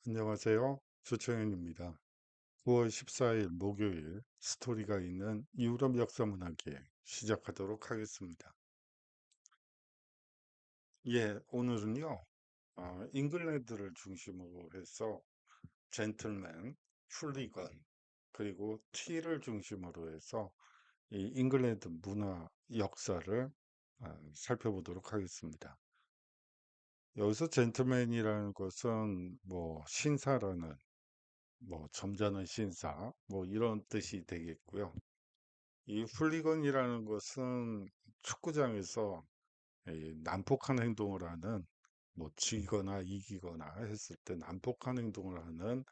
안녕하세요. 조청현입니다. 9월 14일 목요일 스토리가 있는 유럽 역사 문화기행 시작하도록 하겠습니다. 예, 오늘은요, 잉글랜드를 중심으로 해서 젠틀맨, 훌리건, 그리고 티를 중심으로 해서 이 잉글랜드 문화 역사를 살펴보도록 하겠습니다. 여기서 젠틀맨이라는 것은 뭐 신사라는 점잖은 신사 이런 뜻이 되겠고요. 이 훌리건이라는 것은 축구장에서 이 난폭한 행동을 하는 지거나 이기거나 했을 때 난폭한 행동을 하는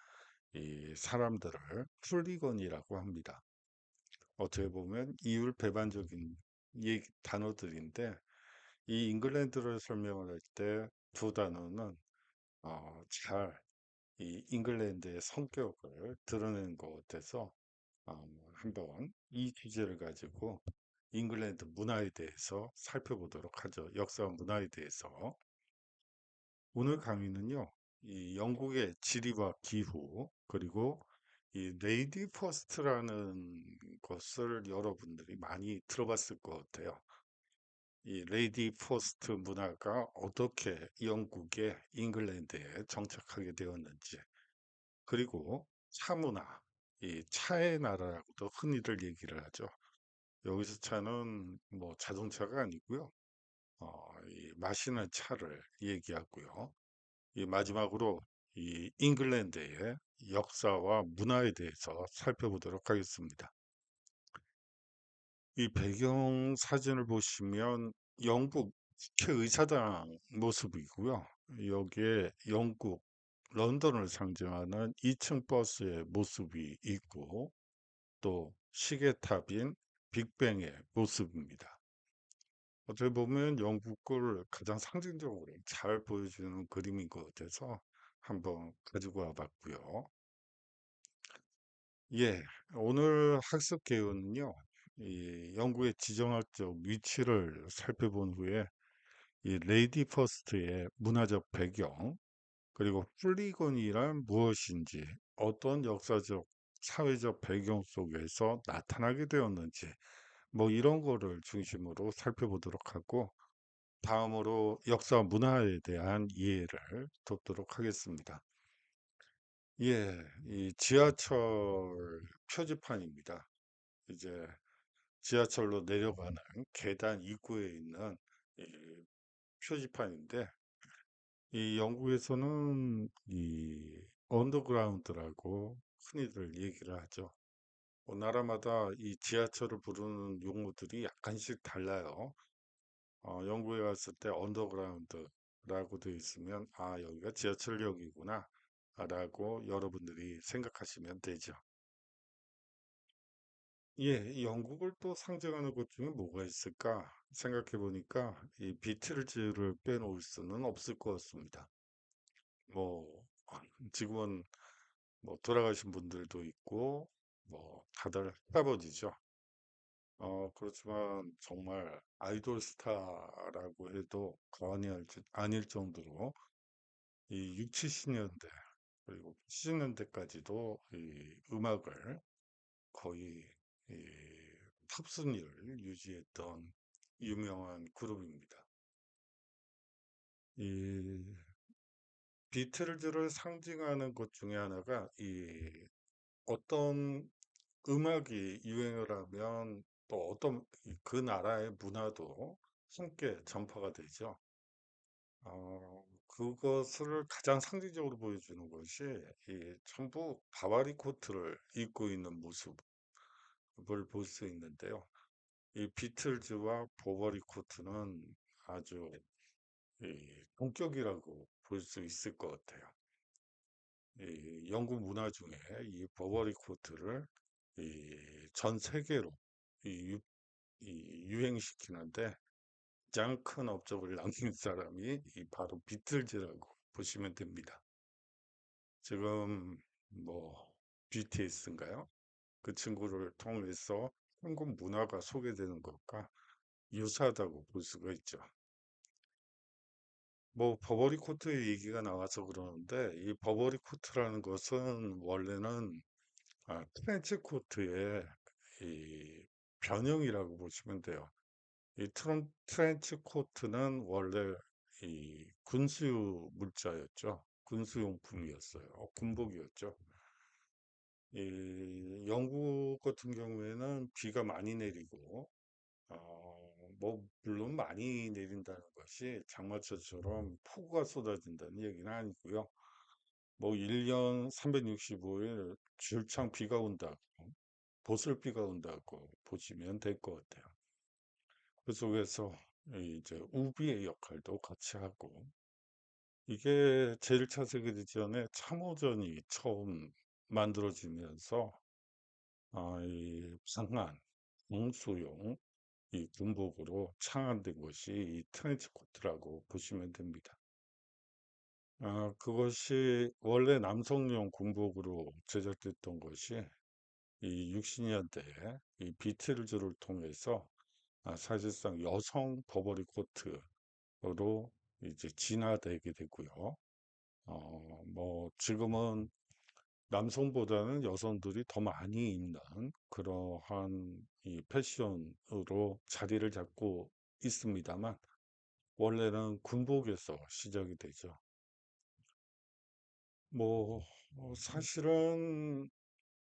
이 사람들을 훌리건이라고 합니다. 어떻게 보면 이율배반적인 단어들인데 이 잉글랜드를 설명을 할 때 두 단어는 잘 이 잉글랜드의 성격을 드러낸 것 같아서 한번 이 주제를 가지고 잉글랜드 문화에 대해서 살펴보도록 하죠. 역사와 문화에 대해서. 오늘 강의는요, 이 영국의 지리와 기후, 그리고 이 레이디 퍼스트라는 것을 여러분들이 많이 들어봤을 것 같아요. 이 레이디 퍼스트 문화가 어떻게 영국의 잉글랜드에 정착하게 되었는지, 그리고 차 문화, 이 차의 나라라고도 흔히들 얘기를 하죠. 여기서 차는 자동차가 아니고요. 이 마시는 차를 얘기하고요. 이 마지막으로 이 잉글랜드의 역사와 문화에 대해서 살펴보도록 하겠습니다. 이 배경 사진을 보시면 영국 국회의사당 모습이고요. 여기에 영국 런던을 상징하는 2층 버스의 모습이 있고 또 시계탑인 빅뱅의 모습입니다. 어떻게 보면 영국을 가장 상징적으로 잘 보여주는 그림인 것 같아서 한번 가지고 와봤고요. 예, 오늘 학습 개요는요, 이 영국의 지정학적 위치를 살펴본 후에 이 레이디 퍼스트의 문화적 배경, 그리고 훌리건이란 무엇인지, 어떤 역사적, 사회적 배경 속에서 나타나게 되었는지, 이런 거를 중심으로 살펴보도록 하고, 다음으로 역사 문화에 대한 이해를 돕도록 하겠습니다. 예, 이 지하철 표지판입니다. 이제 지하철로 내려가는 계단 입구에 있는 이 표지판인데, 이 영국에서는 이 언더그라운드라고 흔히들 얘기를 하죠. 나라마다 이 지하철을 부르는 용어들이 약간씩 달라요. 영국에 갔을 때 언더그라운드라고 되어 있으면 여기가 지하철역이구나 라고 여러분들이 생각하시면 되죠. 예, 이 영국을 또 상징하는 것 중에 뭐가 있을까 생각해 보니까 이 비틀즈를 빼놓을 수는 없을 것 같습니다. 뭐 지금은 돌아가신 분들도 있고 다들 할아버지죠. 그렇지만 정말 아이돌 스타라고 해도 아닐 정도로 이 6, 70년대 그리고 80년대까지도 이 음악을 거의 이 탑순위를 유지했던 유명한 그룹입니다. 이 비틀즈를 상징하는 것 중에 하나가 이 어떤 음악이 유행을 하면 또 어떤 그 나라의 문화도 함께 전파가 되죠. 그것을 가장 상징적으로 보여주는 것이 이 전부 바바리 코트를 입고 있는 모습을 볼 수 있는데요. 이 비틀즈와 바바리 코트는 아주 동격이라고 볼 수 있을 것 같아요. 이 영국 문화 중에 이 버버리 코트를 전 세계로 이 유행시키는데 가장 큰 업적을 남긴 사람이 바로 비틀즈라고 보시면 됩니다. 지금 BTS인가요? 그 친구를 통해서 한국 문화가 소개되는 것과 유사하다고 볼 수가 있죠. 뭐 버버리 코트 얘기가 나와서 그러는데 이 버버리 코트라는 것은 원래는 트렌치 코트의 이 변형이라고 보시면 돼요. 이 트렌치 코트는 원래 이 군수 물자였죠. 군수용품이었어요. 군복이었죠. 이 영국 같은 경우에는 비가 많이 내리고 뭐 물론 많이 내린다는 것이 장마철처럼 폭우가 쏟아진다는 얘기는 아니고요. 뭐 1년 365일 줄창 비가 온다고 보슬비가 온다고 보시면 될 것 같아요. 그 속에서 이제 우비의 역할도 같이 하고 이게 제1차 세계대전에 참호전이 처음 만들어지면서 이 상한 공수용 이 군복으로 창안된 것이 이 트렌치 코트라고 보시면 됩니다. 그것이 원래 남성용 군복으로 제작됐던 것이 이 60년대에 이 비틀즈를 통해서 사실상 여성 버버리 코트로 이제 진화되게 되고요. 뭐 지금은 남성보다는 여성들이 더 많이 입는 그러한 이 패션으로 자리를 잡고 있습니다만 원래는 군복에서 시작이 되죠. 뭐 사실은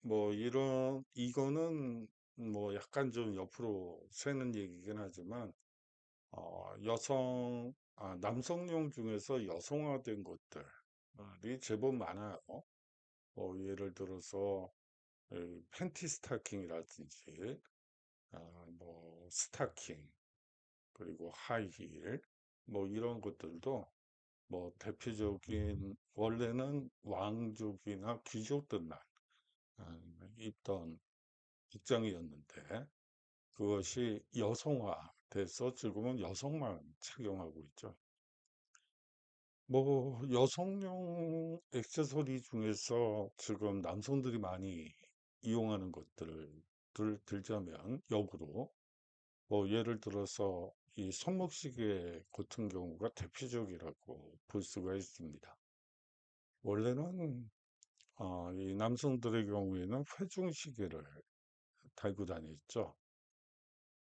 뭐 이거는 뭐 약간 좀 옆으로 새는 얘기긴 하지만 남성용 중에서 여성화된 것들이 제법 많아요. 예를 들어서 팬티 스타킹이라든지 뭐 스타킹 그리고 하이힐 뭐 이런 것들도 뭐 대표적인 원래는 왕족이나 귀족들만 입던 복장이었는데 그것이 여성화돼서 지금은 여성만 착용하고 있죠. 뭐 여성용 액세서리 중에서 지금 남성들이 많이 이용하는 것들을 들자면 역으로 뭐 예를 들어서 이 손목시계 같은 경우가 대표적이라고 볼 수가 있습니다. 원래는 이 남성들의 경우에는 회중시계를 달고 다녔죠.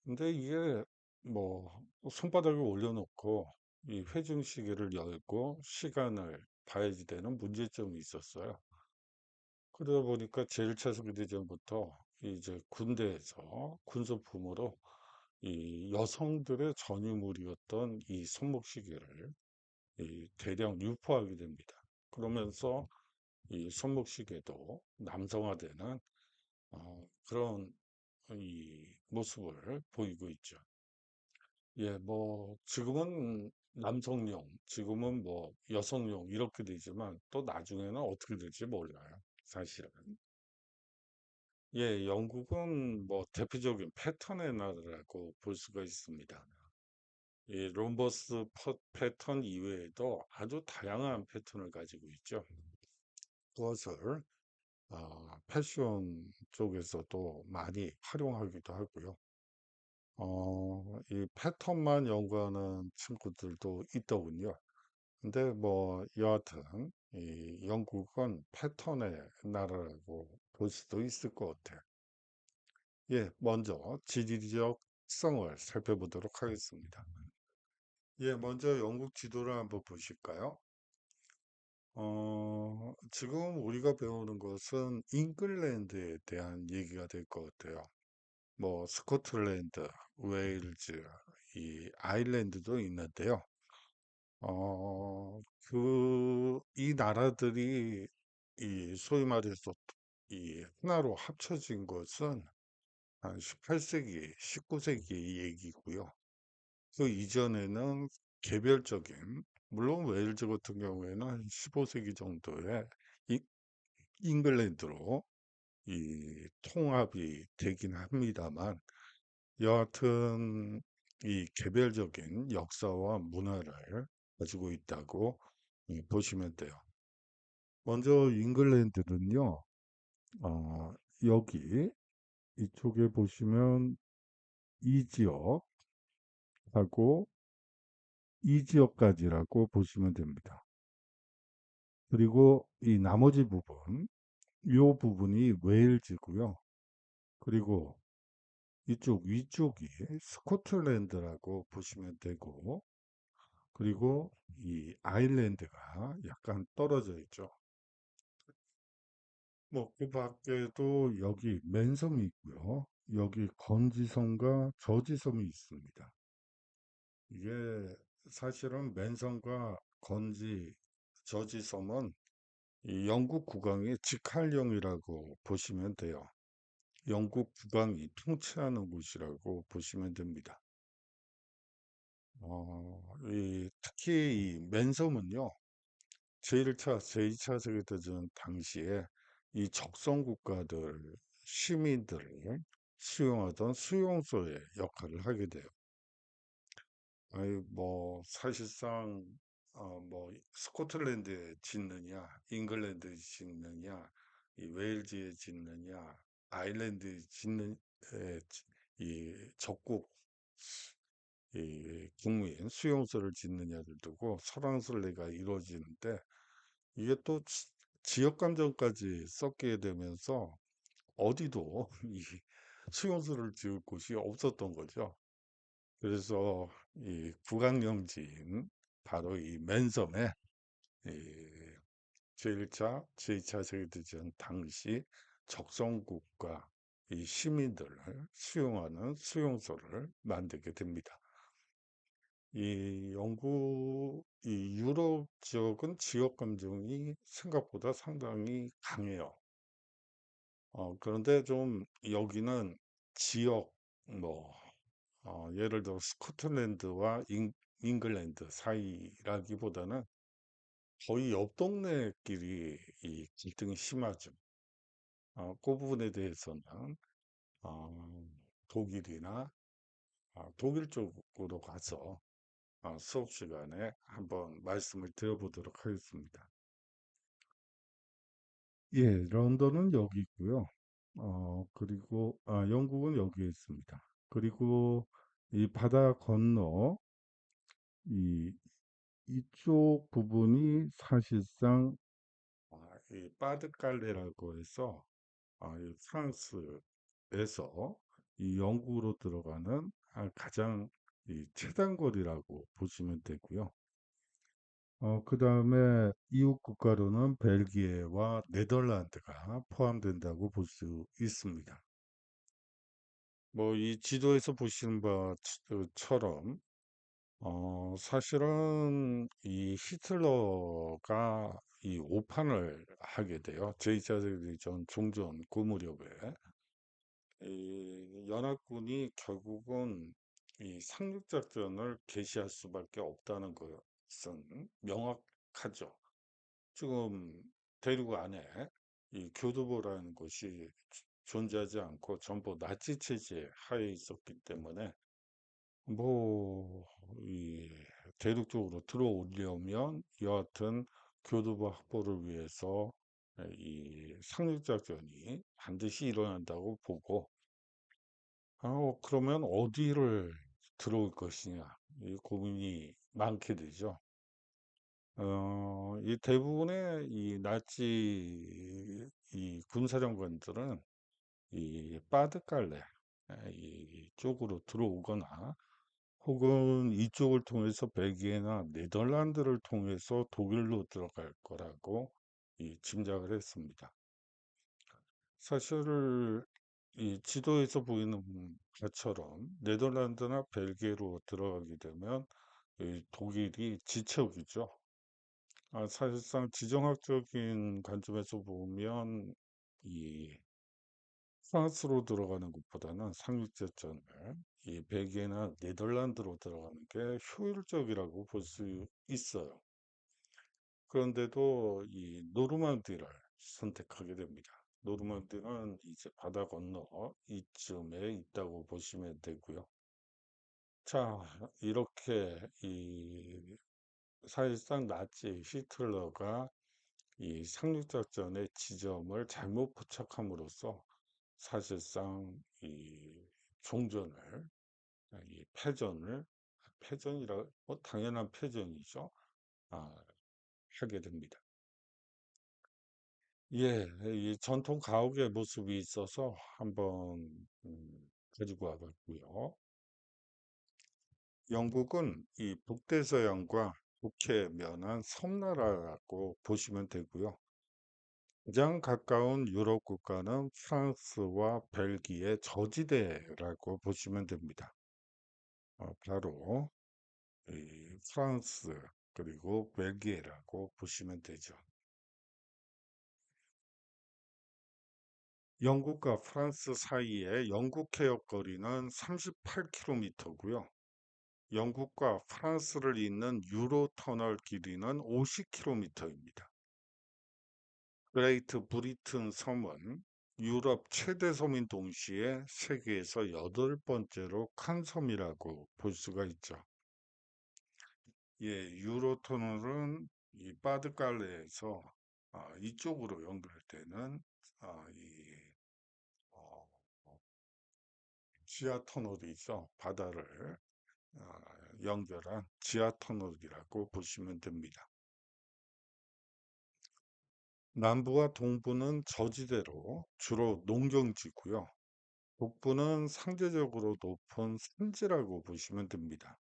근데 이게 뭐 손바닥에 올려놓고 이 회중시계를 열고 시간을 봐야지 되는 문제점이 있었어요. 그러다 보니까 제1차 세계대전부터 이제 군대에서 군소품으로 이 여성들의 전유물이었던 이 손목시계를 이 대량 유포하게 됩니다. 그러면서 이 손목시계도 남성화되는 그런 이 모습을 보이고 있죠. 예, 뭐 지금은 남성용, 지금은 뭐 여성용 이렇게 되지만 또 나중에는 어떻게 될지 몰라요. 사실은. 예, 영국은 뭐 대표적인 패턴의 나라라고 볼 수가 있습니다. 이 롬버스 패턴 이외에도 아주 다양한 패턴을 가지고 있죠. 그것을 패션 쪽에서도 많이 활용하기도 하고요. 이 패턴만 연구하는 친구들도 있더군요. 근데 뭐 여하튼 이 영국은 패턴의 나라라고 볼 수도 있을 것 같아요. 예, 먼저 지리적 특성을 살펴보도록 하겠습니다. 예, 먼저 영국 지도를 한번 보실까요? 지금 우리가 배우는 것은 잉글랜드에 대한 얘기가 될 것 같아요. 뭐 스코틀랜드, 웨일즈, 이 아일랜드도 있는데요. 이 나라들이 이 소위 말해서 이 하나로 합쳐진 것은 한 18세기, 19세기 얘기고요. 그 이전에는 개별적인, 물론 웨일즈 같은 경우에는 한 15세기 정도에 이- 잉글랜드로 이 통합이 되긴 합니다만, 여하튼 이 개별적인 역사와 문화를 가지고 있다고 보시면 돼요. 먼저 잉글랜드는요, 어, 여기 이쪽에 보시면 이 지역하고 이 지역까지라고 보시면 됩니다. 그리고 이 나머지 부분, 이 부분이 웨일즈고요. 그리고 이쪽 위쪽이 스코틀랜드라고 보시면 되고, 그리고 이 아일랜드가 약간 떨어져 있죠. 뭐, 그 밖에도 여기 맨섬이 있고요. 여기 건지섬과 저지섬이 있습니다. 이게 사실은 맨섬과 건지, 저지섬은 이 영국 국왕의 직할령이라고 보시면 돼요. 영국 국왕이 통치하는 곳이라고 보시면 됩니다. 특히 이 맨섬은요, 제1차, 제2차 세계대전 당시에 이 적성 국가들, 시민들을 수용하던 수용소의 역할을 하게 돼요. 뭐, 사실상, 스코틀랜드에 짓느냐, 잉글랜드에 짓느냐, 이 웨일즈에 짓느냐, 아일랜드에 짓는, 이 적국, 이 국민 수용소를 짓느냐를 두고 설왕설래가 이루어지는데, 이게 또 지역 감정까지 섞게 되면서 어디도 이 수용소를 지을 곳이 없었던 거죠. 그래서 이 국왕영지인 바로 이 맨섬에 이 제1차, 제2차 세계대전 당시 적성국가 이 시민들을 수용하는 수용소를 만들게 됩니다. 이 유럽 지역은 지역 감정이 생각보다 상당히 강해요. 그런데 좀 여기는 지역, 뭐, 예를 들어 스코틀랜드와 잉글랜드 사이라기보다는 거의 옆 동네끼리 이 갈등이 심하죠. 그 부분에 대해서는 어, 독일이나 독일 쪽으로 가서 수업 시간에 한번 말씀을 드려보도록 하겠습니다. 예, 런던은 여기 있고요. 그리고 영국은 여기에 있습니다. 그리고 이 바다 건너 이 이쪽 부분이 사실상 이 파드칼레라고 해서 이 프랑스에서 이 영국으로 들어가는 가장 이 최단거리라고 보시면 되고요. 그 다음에 이웃 국가로는 벨기에와 네덜란드가 포함된다고 볼 수 있습니다. 뭐 이 지도에서 보시는 바처럼 사실은 이 히틀러가 이 오판을 하게 돼요. 제2차 세계대전 종전 그 무렵에 이 연합군이 결국은 이 상륙작전을 개시할 수밖에 없다는 것은 명확하죠. 지금 대륙 안에 이 교두보라는 것이 존재하지 않고 전부 나치 체제 하에 있었기 때문에 뭐, 이 대륙 쪽으로 들어오려면 여하튼 교두보 확보를 위해서 이 상륙작전이 반드시 일어난다고 보고, 그러면 어디를 들어올 것이냐, 이 고민이 많게 되죠. 이 대부분의 이 나치 이 군사령관들은 이 파드칼레 이 쪽으로 들어오거나 혹은 이쪽을 통해서 벨기에나 네덜란드를 통해서 독일로 들어갈 거라고 이 짐작을 했습니다. 사실 이 지도에서 보이는 것처럼 네덜란드나 벨기에로 들어가게 되면 이 독일이 지척이죠. 사실상 지정학적인 관점에서 보면 이 프랑스로 들어가는 것보다는 상륙작전을 이 벨기에나 네덜란드로 들어가는 게 효율적이라고 볼 수 있어요. 그런데도 이 노르망디를 선택하게 됩니다. 노르망디는 이제 바다 건너 이쯤에 있다고 보시면 되고요. 자, 이렇게 이 사실상 나치 히틀러가 이 상륙작전의 지점을 잘못 포착함으로써 사실상 이 종전을, 이 패전을 패전이라 당연한 패전이죠. 아, 하게 됩니다. 예, 이 전통 가옥의 모습이 있어서 한번 가지고 와봤고요. 영국은 이 북대서양과 북해 면한 섬나라라고 보시면 되고요. 가장 가까운 유럽 국가는 프랑스와 벨기에 저지대라고 보시면 됩니다. 바로 이 프랑스 그리고 벨기에라고 보시면 되죠. 영국과 프랑스 사이의 영국 해역 거리는 38km고요. 영국과 프랑스를 잇는 유로 터널 길이는 50km입니다. 그레이트 브리튼 섬은 유럽 최대 섬인 동시에 세계에서 여덟 번째로 큰 섬이라고 볼 수가 있죠. 예, 유로 터널은 이 바드칼레에서 이쪽으로 연결되는 이 어, 어, 지하 터널이죠. 바다를 어, 연결한 지하 터널이라고 보시면 됩니다. 남부와 동부는 저지대로 주로 농경지고요. 북부는 상대적으로 높은 산지라고 보시면 됩니다.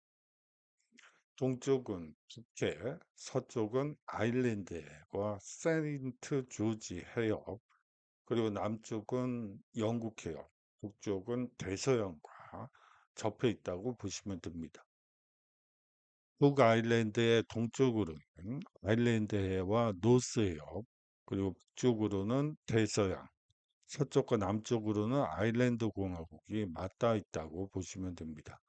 동쪽은 북해, 서쪽은 아일랜드와 세인트 조지 해협, 그리고 남쪽은 영국 해협, 북쪽은 대서양과 접해 있다고 보시면 됩니다. 북아일랜드의 동쪽으로는 아일랜드 해와 노스 해협, 그리고 북쪽으로는 대서양, 서쪽과 남쪽으로는 아일랜드 공화국이 맞닿아 있다고 보시면 됩니다.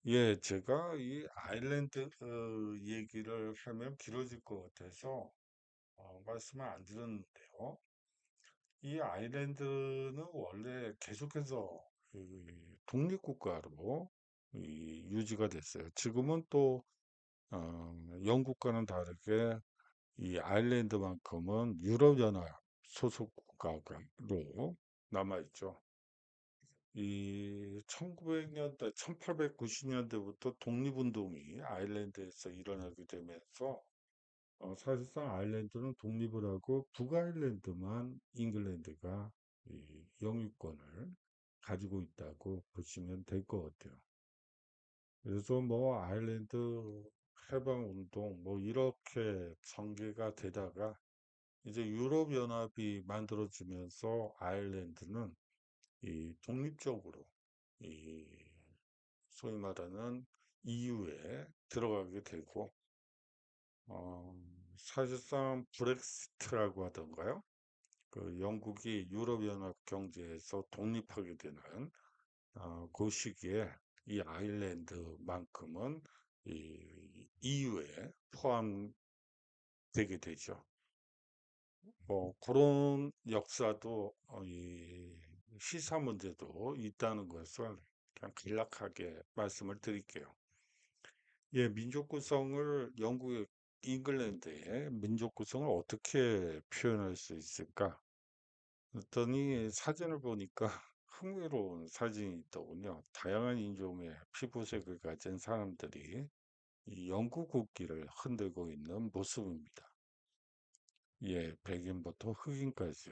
예, 제가 이 아일랜드 얘기를 하면 길어질 것 같아서 말씀을 안 드렸는데요. 이 아일랜드는 원래 계속해서 독립국가로 유지가 됐어요. 지금은 또 영국과는 다르게 이 아일랜드만큼은 유럽연합 소속 국가로 남아있죠. 이 1900년대, 1890년대부터 독립운동이 아일랜드에서 일어나게 되면서 사실상 아일랜드는 독립을 하고 북아일랜드만 잉글랜드가 이 영유권을 가지고 있다고 보시면 될 것 같아요. 그래서 뭐 아일랜드 해방운동 뭐 이렇게 전개가 되다가 이제 유럽연합이 만들어지면서 아일랜드는 이 독립적으로 이 소위 말하는 EU에 들어가게 되고 어, 사실상 브렉시트라고 하던가요? 그 영국이 유럽연합 경제에서 독립하게 되는 그 시기에 이 아일랜드만큼은 이 EU에 포함되게 되죠. 뭐 그런 역사도 이 시사 문제도 있다는 것을 그냥 간략하게 말씀을 드릴게요. 예, 민족 구성을 영국의 잉글랜드의 민족 구성을 어떻게 표현할 수 있을까? 그랬더니 사진을 보니까 흥미로운 사진이 있더군요. 다양한 인종의 피부색을 가진 사람들이 이 영국 국기를 흔들고 있는 모습입니다. 예, 백인부터 흑인까지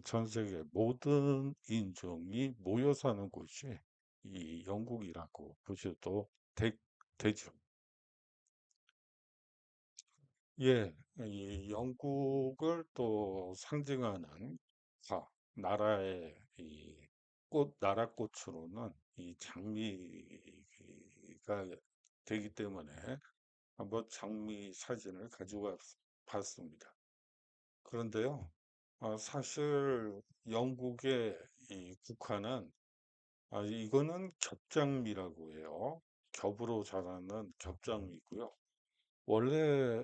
전 세계 모든 인종이 모여 사는 곳이 이 영국이라고 보셔도 되, 되죠. 예, 이 영국을 또 상징하는 나라의 이 나라 꽃으로는 이 장미가 되기 때문에 한번 장미 사진을 가지고 봤습니다. 그런데요, 사실 영국의 이 국화는 이거는 겹장미라고 해요. 겹으로 자라는 겹장미고요. 원래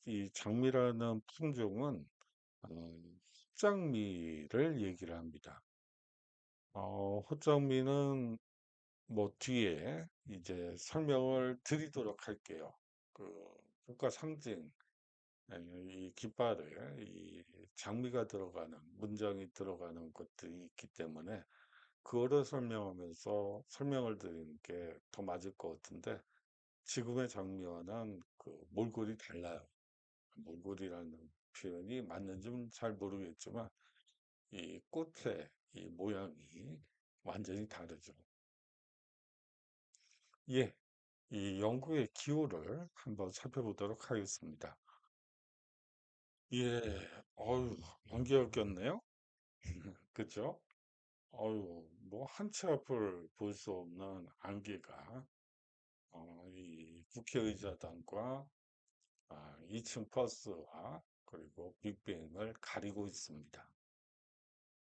이 장미라는 품종은 헛장미를 얘기를 합니다. 헛장미는 뭐 뒤에 이제 설명을 드리도록 할게요. 그 국가 상징 이 깃발에 이 장미가 들어가는 문장이 들어가는 것들이 있기 때문에 그거를 설명하면서 설명을 드리는 게 더 맞을 것 같은데, 지금의 장미와는 그 몰골이 달라요. 몰골이라는 표현이 맞는지는 잘 모르겠지만, 이 꽃의 이 모양이 완전히 다르죠. 예, 이 영국의 기후를 한번 살펴보도록 하겠습니다. 예, 어유, 안개가 꼈네요. 그죠? 어유, 뭐 한 치 앞을 볼 수 없는 안개가 이 국회의사당과 2층 버스와 그리고 빅뱅을 가리고 있습니다.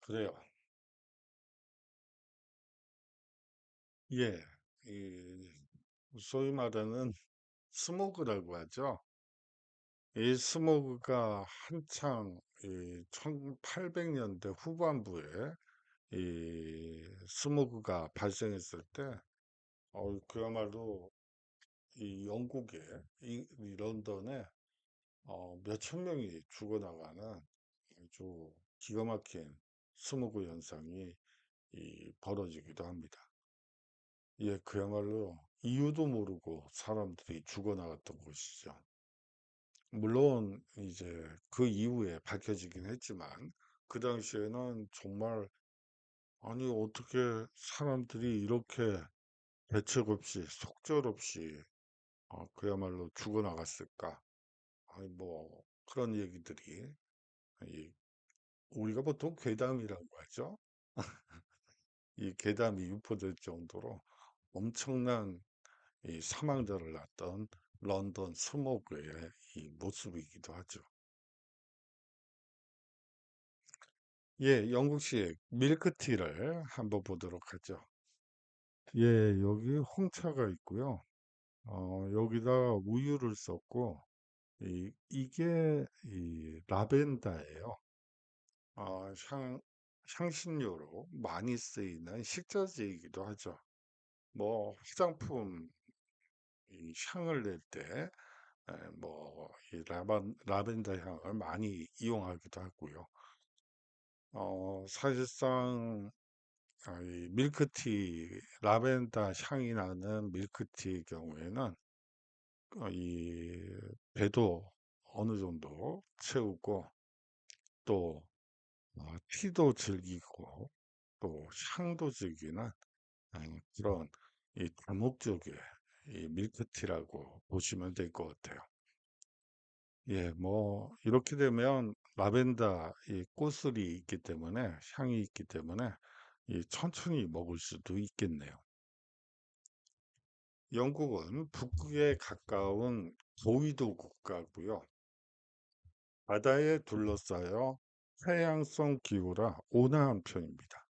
그래요. 예, 이 소위 말하는 스모그라고 하죠. 이 스모그가 한창 이 1800년대 후반부에 이 스모그가 발생했을 때, 그야말로 이 영국의 이 런던에 몇천 명이 죽어나가는 아주 기가 막힌 스모그 현상이 벌어지기도 합니다. 예, 그야말로 이유도 모르고 사람들이 죽어나갔던 곳이죠. 물론 이제 그 이후에 밝혀지긴 했지만, 그 당시에는 정말, 아니 어떻게 사람들이 이렇게 대책 없이 속절없이 그야말로 죽어나갔을까? 아니 뭐 그런 얘기들이, 이 우리가 보통 괴담이라고 하죠. 이 괴담이 유포될 정도로 엄청난 이 사망자를 낳았던 런던 스모그의 이 모습이기도 하죠. 예, 영국식 밀크티를 한번 보도록 하죠. 예, 여기 홍차가 있고요. 여기다 우유를 썼고, 이게 이 라벤더예요. 향신료로 많이 쓰이는 식자재이기도 하죠. 뭐 화장품 이 향을 낼 때, 뭐, 이 라벤더 향을 많이 이용하기도 하고요. 사실상, 이 밀크티, 라벤더 향이 나는 밀크티의 경우에는, 이 배도 어느 정도 채우고, 또, 티도 즐기고, 또 향도 즐기는 그런 이 다목적의 이 밀크티라고 보시면 될 것 같아요. 예, 뭐 이렇게 되면 라벤더 이 꽃술이 있기 때문에 향이 있기 때문에 이 천천히 먹을 수도 있겠네요. 영국은 북극에 가까운 고위도 국가고요. 바다에 둘러싸여 해양성 기후라 온화한 편입니다.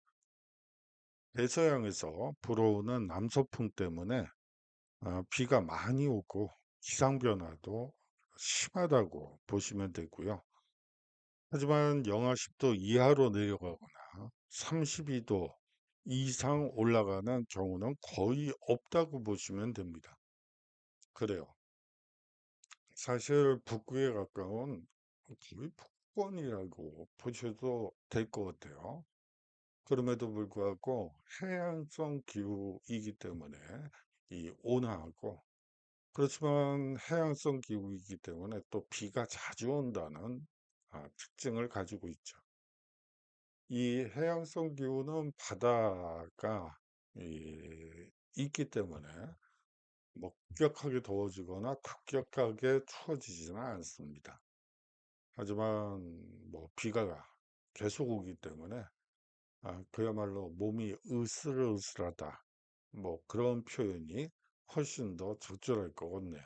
대서양에서 불어오는 남서풍 때문에 비가 많이 오고 기상 변화도 심하다고 보시면 되고요. 하지만 영하 10도 이하로 내려가거나 32도 이상 올라가는 경우는 거의 없다고 보시면 됩니다. 그래요. 사실 북극에 가까운 거의 북권이라고 보셔도 될 것 같아요. 그럼에도 불구하고 해양성 기후이기 때문에 이 온화하고, 그렇지만 해양성 기후이기 때문에 또 비가 자주 온다는 특징을 가지고 있죠. 이 해양성 기후는 바다가 있기 때문에 뭐 급격하게 더워지거나 급격하게 추워지지는 않습니다. 하지만 뭐 비가 계속 오기 때문에 그야말로 몸이 으슬으슬하다, 뭐 그런 표현이 훨씬 더 적절할 것 같네요.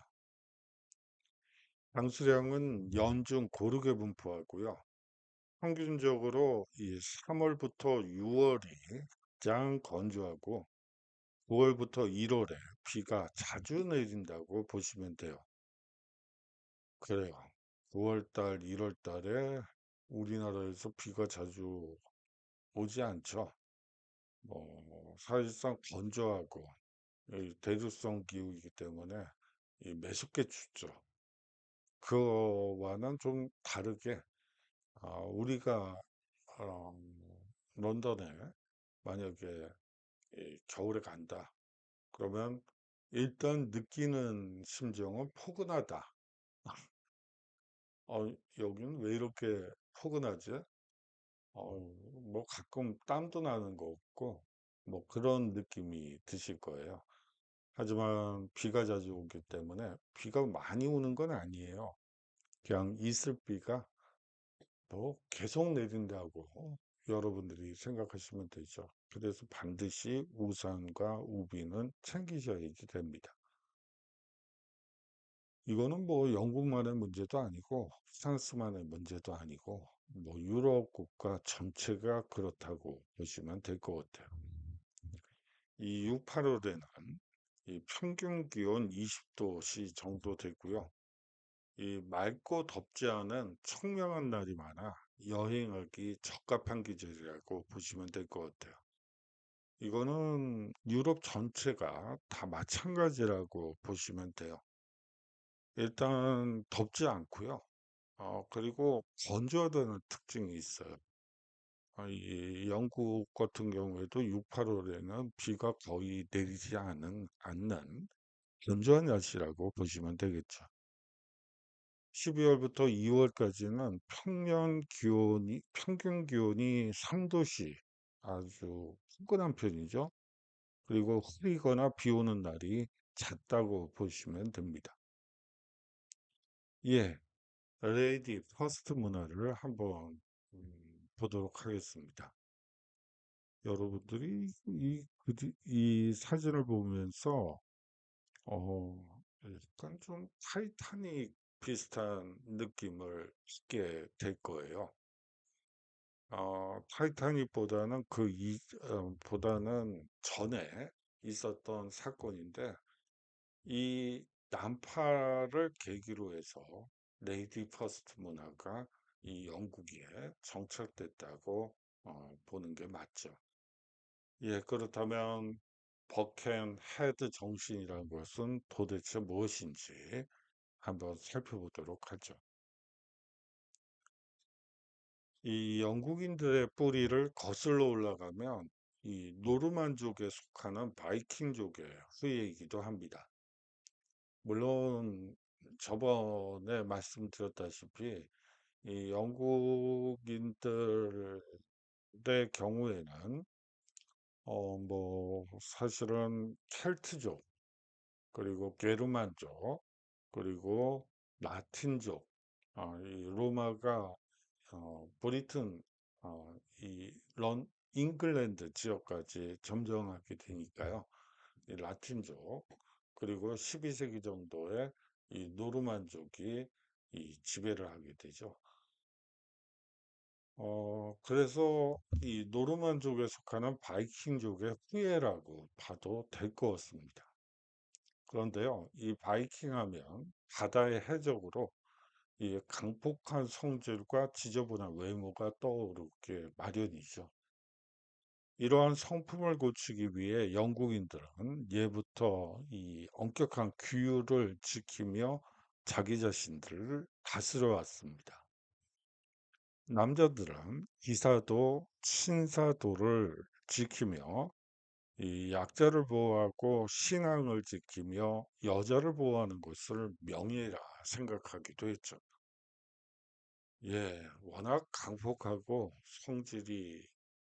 강수량은 연중 고르게 분포하고요. 평균적으로 이 3월부터 6월이 가장 건조하고 9월부터 1월에 비가 자주 내린다고 보시면 돼요. 그래요. 9월달, 1월달에 우리나라에서 비가 자주 오지 않죠. 사실상 건조하고 이 대륙성 기후이기 때문에 매섭게 춥죠. 그거와는 좀 다르게 우리가 어, 런던에 만약에 겨울에 간다. 그러면 일단 느끼는 심정은 포근하다. 여기는 왜 이렇게 포근하지? 뭐 가끔 땀도 나는 거 없고, 뭐 그런 느낌이 드실 거예요. 하지만 비가 자주 오기 때문에 비가 많이 오는 건 아니에요. 그냥 이슬비가 뭐 계속 내린다고 여러분들이 생각하시면 되죠. 그래서 반드시 우산과 우비는 챙기셔야지 됩니다. 이거는 뭐 영국만의 문제도 아니고 프랑스만의 문제도 아니고 뭐 유럽 국가 전체가 그렇다고 보시면 될 것 같아요. 이 685에는 이 평균 기온 20도씨 정도 되고요. 이 맑고 덥지 않은 청명한 날이 많아 여행하기 적합한 계절이라고 보시면 될 것 같아요. 이거는 유럽 전체가 다 마찬가지라고 보시면 돼요. 일단 덥지 않고요. 그리고 건조하다는 특징이 있어요. 이 영국 같은 경우에도 6, 8월에는 비가 거의 내리지 않는 건조한 날씨라고 보시면 되겠죠. 12월부터 2월까지는 평균 기온이 3도씨 아주 포근한 편이죠. 그리고 흐리거나 비 오는 날이 잦다고 보시면 됩니다. 예, 레이디 퍼스트 문화를 한번 보도록 하겠습니다. 여러분들이 이 사진을 보면서 약간 좀 타이타닉 비슷한 느낌을 받게 될 거예요. 타이타닉보다는 보다는 전에 있었던 사건인데, 이 난파를 계기로 해서 레이디 퍼스트 문화가 이 영국에 정착됐다고 보는 게 맞죠. 예, 그렇다면 버켄 헤드 정신이라는 것은 도대체 무엇인지 한번 살펴보도록 하죠. 이 영국인들의 뿌리를 거슬러 올라가면 이 노르만족에 속하는 바이킹족의 후예이기도 합니다. 물론 저번에 말씀드렸다시피 이 영국인들의 경우에는 뭐 사실은 켈트족 그리고 게르만족 그리고 라틴족 이 로마가 브리튼 잉글랜드 지역까지 점령하게 되니까요. 이 라틴족 그리고 12세기 정도에 이 노르만족이 이 지배를 하게 되죠. 그래서 이 노르만족에 속하는 바이킹족의 후예라고 봐도 될 것 같습니다. 그런데요, 이 바이킹 하면 바다의 해적으로 이 강폭한 성질과 지저분한 외모가 떠오르게 마련이죠. 이러한 성품을 고치기 위해 영국인들은 예부터 이 엄격한 규율을 지키며 자기 자신들을 다스려 왔습니다. 남자들은 기사도 신사도를 지키며 이 약자를 보호하고 신앙을 지키며 여자를 보호하는 것을 명예라 생각하기도 했죠. 예, 워낙 강폭하고 성질이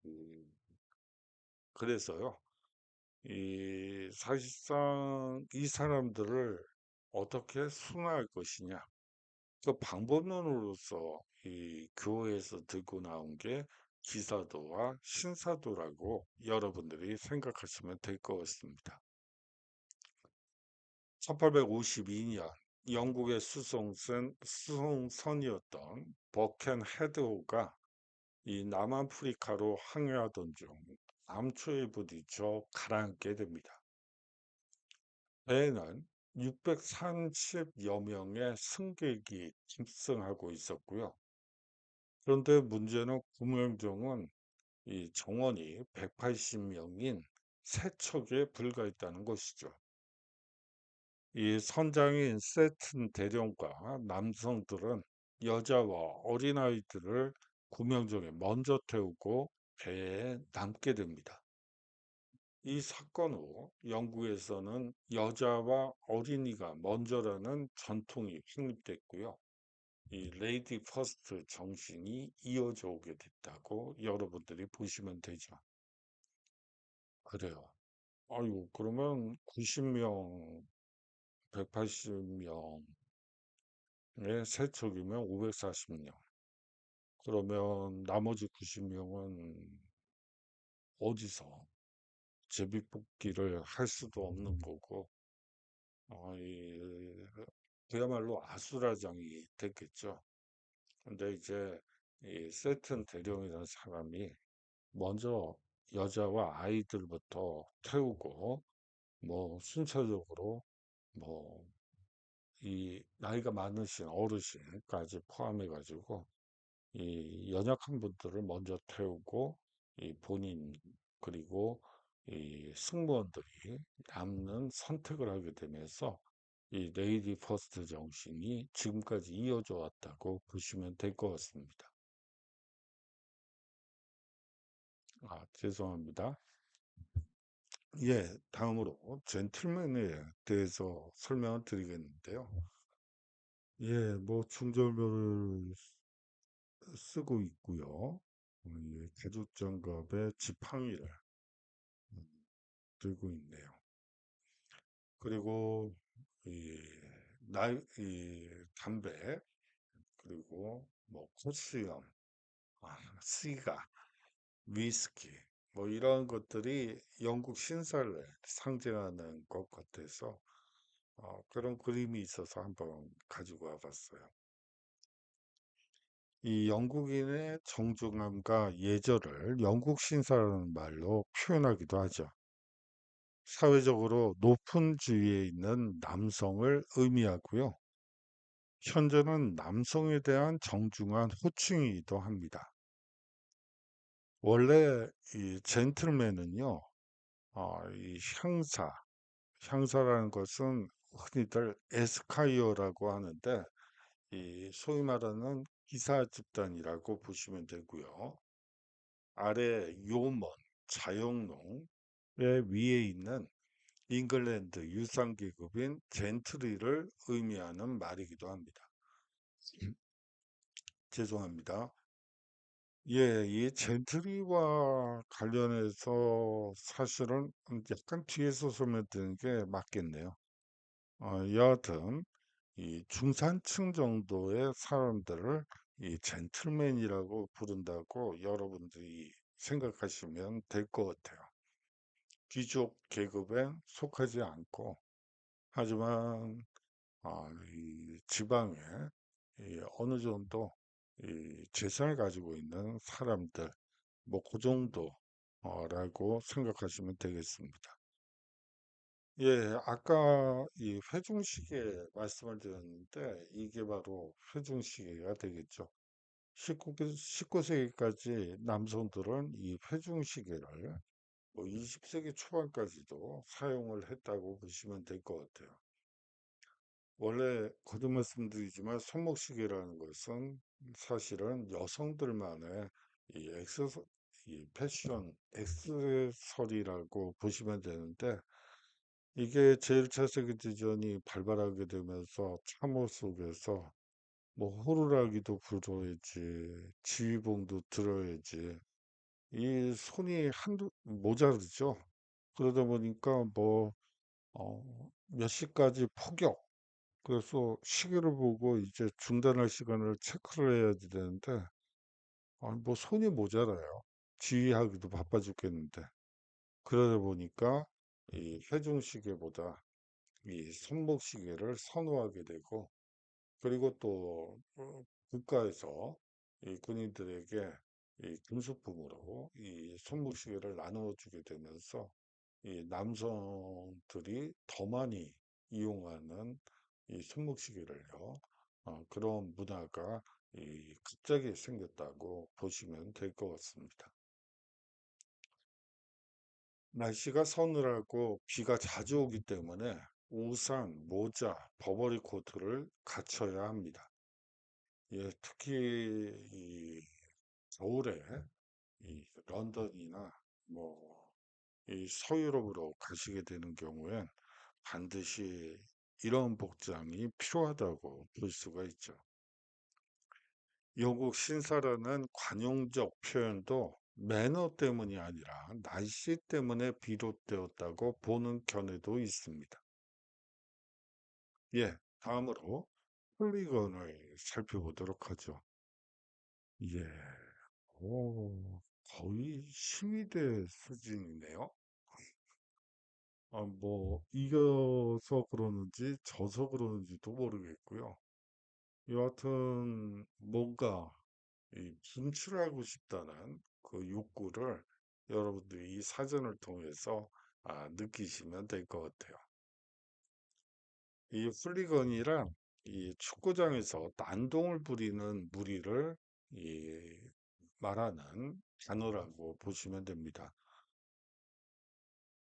음, 그래서요. 이 사실상 이 사람들을 어떻게 순화할 것이냐. 그 방법론으로서 이 교회에서 들고 나온 게 기사도와 신사도라고 여러분들이 생각하시면 될 것 같습니다. 1852년 영국의 수송선이었던 버켄 헤드호가 이 남아프리카로 항해하던 중 암초에 부딪혀 가라앉게 됩니다. 배에는 630여 명의 승객이 탑승하고 있었고요. 그런데 문제는 구명정은 이 정원이 180명인 세 척에 불과했다는 것이죠. 이 선장인 세튼 대령과 남성들은 여자와 어린아이들을 구명정에 먼저 태우고 배에 남게 됩니다. 이 사건 후 영국에서는 여자와 어린이가 먼저라는 전통이 확립됐고요. 이 레이디 퍼스트 정신이 이어져 오게 됐다고 여러분들이 보시면 되죠. 그래요. 아유, 그러면 90명, 180명의 세척이면 540명. 그러면 나머지 90명은 어디서 제비뽑기를 할 수도 없는 거고, 그야말로 아수라장이 됐겠죠. 근데 이제 이 세튼 대령이라는 사람이 먼저 여자와 아이들부터 태우고, 뭐 순차적으로 뭐 이 나이가 많으신 어르신까지 포함해가지고 이 연약한 분들을 먼저 태우고 이 본인 그리고 이 승무원들이 남는 선택을 하게 되면서 이 레이디 퍼스트 정신이 지금까지 이어져 왔다고 보시면 될 것 같습니다. 아, 죄송합니다. 예, 다음으로 젠틀맨에 대해서 설명을 드리겠는데요. 예, 뭐 충절묘를 쓰고 있고요. 예, 가죽장갑에 지팡이를 음, 들고 있네요. 그리고 이, 이 담배 그리고 뭐 코스염, 시가, 위스키 뭐 이런 것들이 영국 신사를 상징하는 것 같아서 그런 그림이 있어서 한번 가지고 와봤어요. 이 영국인의 정중함과 예절을 영국 신사라는 말로 표현하기도 하죠. 사회적으로 높은 지위에 있는 남성을 의미하고요. 현재는 남성에 대한 정중한 호칭이기도 합니다. 원래 이 젠틀맨은요, 이 향사라는 것은 흔히들 에스카이어라고 하는데, 이 소위 말하는 기사 집단이라고 보시면 되고요. 아래 요먼, 자영농의 위에 있는 잉글랜드 유상계급인 젠트리를 의미하는 말이기도 합니다. 죄송합니다. 예, 이 젠트리와 관련해서 사실은 약간 뒤에서 설명드리는 게 맞겠네요. 여하튼 이 중산층 정도의 사람들을 이 젠틀맨이라고 부른다고 여러분들이 생각하시면 될 것 같아요. 귀족 계급에 속하지 않고 하지만 이 지방에 이 어느 정도 이 재산을 가지고 있는 사람들 뭐 그 정도라고 생각하시면 되겠습니다. 예, 아까 이 회중시계 말씀을 드렸는데 이게 바로 회중시계가 되겠죠. 19세기까지 남성들은 이 회중시계를 뭐 20세기 초반까지도 사용을 했다고 보시면 될 것 같아요. 원래 거듭 말씀드리지만 손목시계라는 것은 사실은 여성들만의 이 패션 액세서리라고 보시면 되는데 이게 제1차 세계대전이 발발하게 되면서 참호 속에서 뭐 호루라기도 불어야지 지휘봉도 들어야지 이 손이 한두 모자르죠. 그러다 보니까 뭐 몇 시까지 포격 그래서 시계를 보고 이제 중단할 시간을 체크를 해야 되는데, 뭐 손이 모자라요. 지휘하기도 바빠 죽겠는데. 그러다 보니까 이 회중시계보다 이 손목시계를 선호하게 되고, 그리고 또 국가에서 이 군인들에게 이 군수품으로 이 손목시계를 나누어 주게 되면서 이 남성들이 더 많이 이용하는 이 손목시계를요, 그런 문화가 갑자기 생겼다고 보시면 될 것 같습니다. 날씨가 서늘하고 비가 자주 오기 때문에 우산, 모자, 버버리 코트를 갖춰야 합니다. 예, 특히 이 겨울에 이 런던이나 뭐 이 서유럽으로 가시게 되는 경우엔 반드시 이런 복장이 필요하다고 볼 수가 있죠. 영국 신사라는 관용적 표현도 매너 때문이 아니라 날씨 때문에 비롯되었다고 보는 견해도 있습니다. 예, 다음으로 폴리건을 살펴보도록 하죠. 예, 거의 12대 수준이네요. 뭐, 이겨서 그러는지 져서 그러는지도 모르겠고요. 여하튼, 뭔가, 분출하고 싶다는 그 욕구를 여러분들이 이 사전을 통해서 느끼시면 될 것 같아요. 이 훌리건이란 이 축구장에서 난동을 부리는 무리를 이 말하는 단어라고 보시면 됩니다.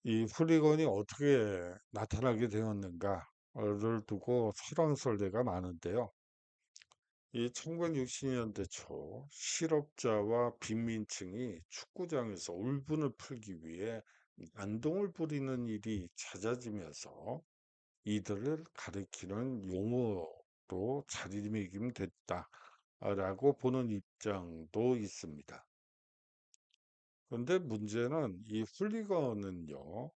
이 훌리건이 어떻게 나타나게 되었는가를 두고 설왕설래가 많은데요. 이 1960년대 초 실업자와 빈민층이 축구장에서 울분을 풀기 위해 난동을 부리는 일이 잦아지면서 이들을 가리키는 용어로 자리매김됐다라고 보는 입장도 있습니다. 그런데 문제는 이 훌리건은요,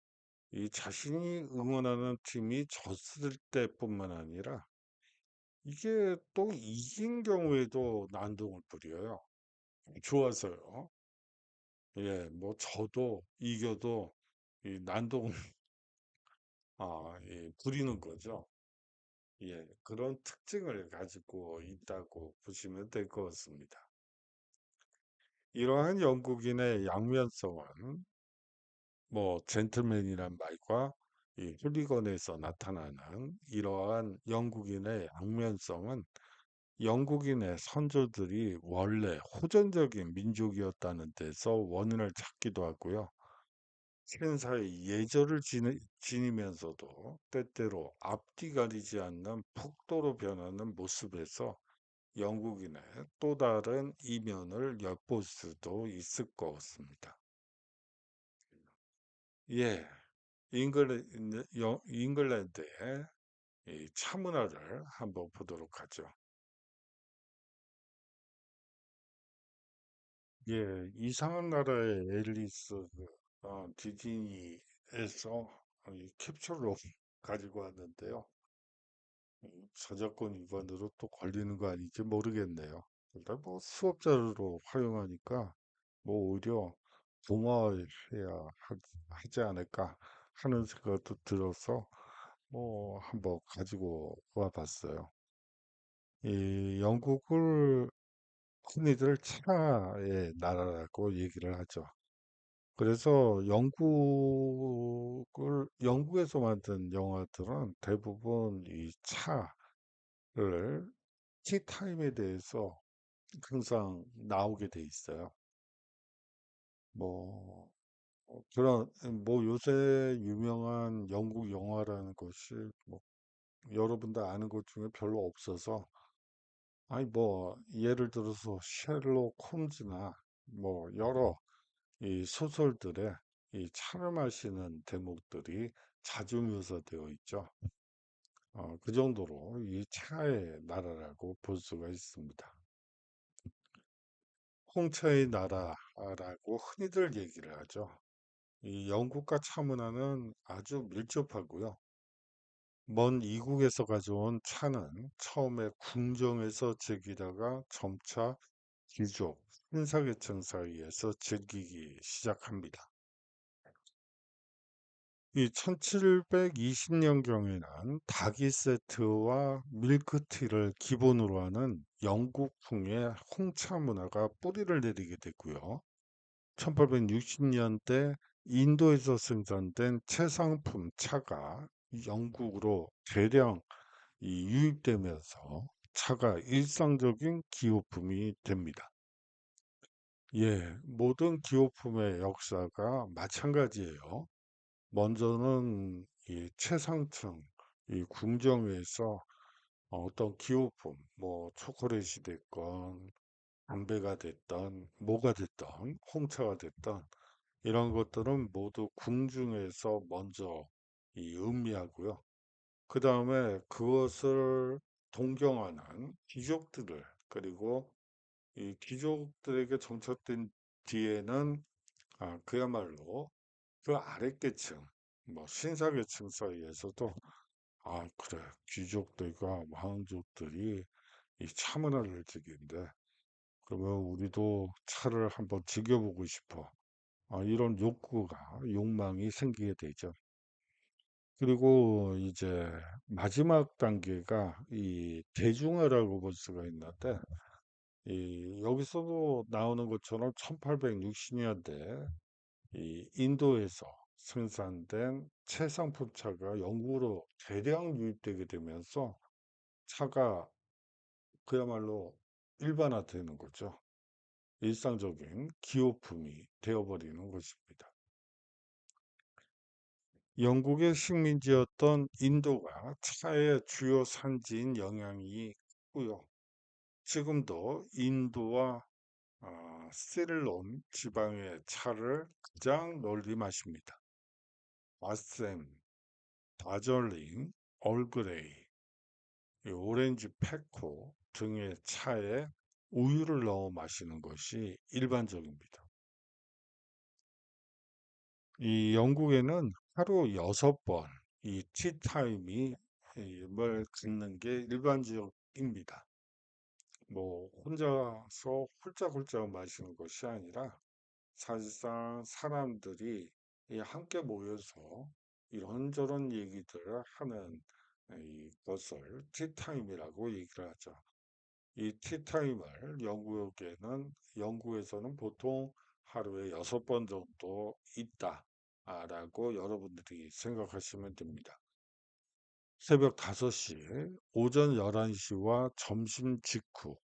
이 자신이 응원하는 팀이 졌을 때뿐만 아니라 이게 또 이긴 경우에도 난동을 부려요. 좋아서요. 예, 뭐 저도 이겨도 이 난동을 부리는 거죠. 예, 그런 특징을 가지고 있다고 보시면 될 것 같습니다. 이러한 영국인의 양면성은 뭐 젠틀맨이란 말과 이 훌리건에서 나타나는 이러한 영국인의 양면성은 영국인의 선조들이 원래 호전적인 민족이었다는 데서 원인을 찾기도 하고요. 신사의 예절을 지니면서도 때때로 앞뒤 가리지 않는 폭도로 변하는 모습에서 영국인의 또 다른 이면을 엿볼 수도 있을 것 같습니다. 예, 잉글랜드의 이 차문화를 한번 보도록 하죠. 예, 이상한 나라의 앨리스 디즈니에서 이 캡처로 가지고 왔는데요. 저작권 위반으로 또 걸리는 거 아닌지 모르겠네요. 일단 뭐 수업 자료로 활용하니까 뭐 오히려 동화해야 하지 않을까 하는 생각도 들어서 뭐 한번 가지고 와 봤어요. 이 영국을 흔히들 차의 나라라고 얘기를 하죠. 그래서 영국에서 만든 영화들은 대부분 이 차를 티타임에 대해서 항상 나오게 돼 있어요. 뭐 그런 뭐 요새 유명한 영국 영화라는 것이 뭐 여러분들 아는 것 중에 별로 없어서 아니 뭐 예를 들어서 셜록 홈즈나 뭐 여러 이 소설들에 이 차를 마시는 대목들이 자주 묘사되어 있죠. 그 정도로 이 차의 나라라고 볼 수가 있습니다. 홍차의 나라라고 흔히들 얘기를 하죠. 이 영국과 차 문화는 아주 밀접하고요. 먼 이국에서 가져온 차는 처음에 궁정에서 즐기다가 점차 귀족, 신사계층 사이에서 즐기기 시작합니다. 이 1720년경에는 다기 세트와 밀크티를 기본으로 하는 영국풍의 홍차 문화가 뿌리를 내리게 됐고요. 1860년대 인도에서 생산된 최상품 차가 영국으로 대량 유입되면서 차가 일상적인 기호품이 됩니다. 예, 모든 기호품의 역사가 마찬가지예요. 먼저는 이 최상층, 이 궁정에서 어떤 기호품, 뭐 초콜릿이 됐건 담배가 됐던 뭐가 됐던 홍차가 됐던 이런 것들은 모두 궁중에서 먼저 이 음미하고요. 그 다음에 그것을 동경하는 귀족들을 그리고 이 귀족들에게 정착된 뒤에는 그야말로 그 아랫계층, 뭐 신사계층 사이에서도 그래 귀족들과 왕족들이 이 차문화를 즐긴대. 그러면 우리도 차를 한번 즐겨보고 싶어. 이런 욕망이 생기게 되죠. 그리고 이제 마지막 단계가 이 대중화라고 볼 수가 있는데, 여기서도 나오는 것처럼 1860년대 이 인도에서 생산된 최상품차가 영국으로 대량 유입되게 되면서 차가 그야말로 일반화되는 거죠. 일상적인 기호품이 되어버리는 것입니다. 영국의 식민지였던 인도가 차의 주요 산지인 영향이 크고요. 지금도 인도와 시릴론 지방의 차를 가장 널리 마십니다. 아셈, 다절링, 얼그레이, 이 오렌지 페코 등의 차에 우유를 넣어 마시는 것이 일반적입니다. 이 영국에는 하루 6번 이 티타임이 을 갖는 게 일반적입니다. 뭐 혼자서 홀짝홀짝 마시는 것이 아니라 사실상 사람들이 함께 모여서 이런저런 얘기들을 하는 이것을 티타임이라고 얘기를 하죠. 이 티타임을 영국에서는 보통 하루에 6번 정도 있다라고 여러분들이 생각하시면 됩니다. 새벽 5시, 오전 11시와 점심 직후,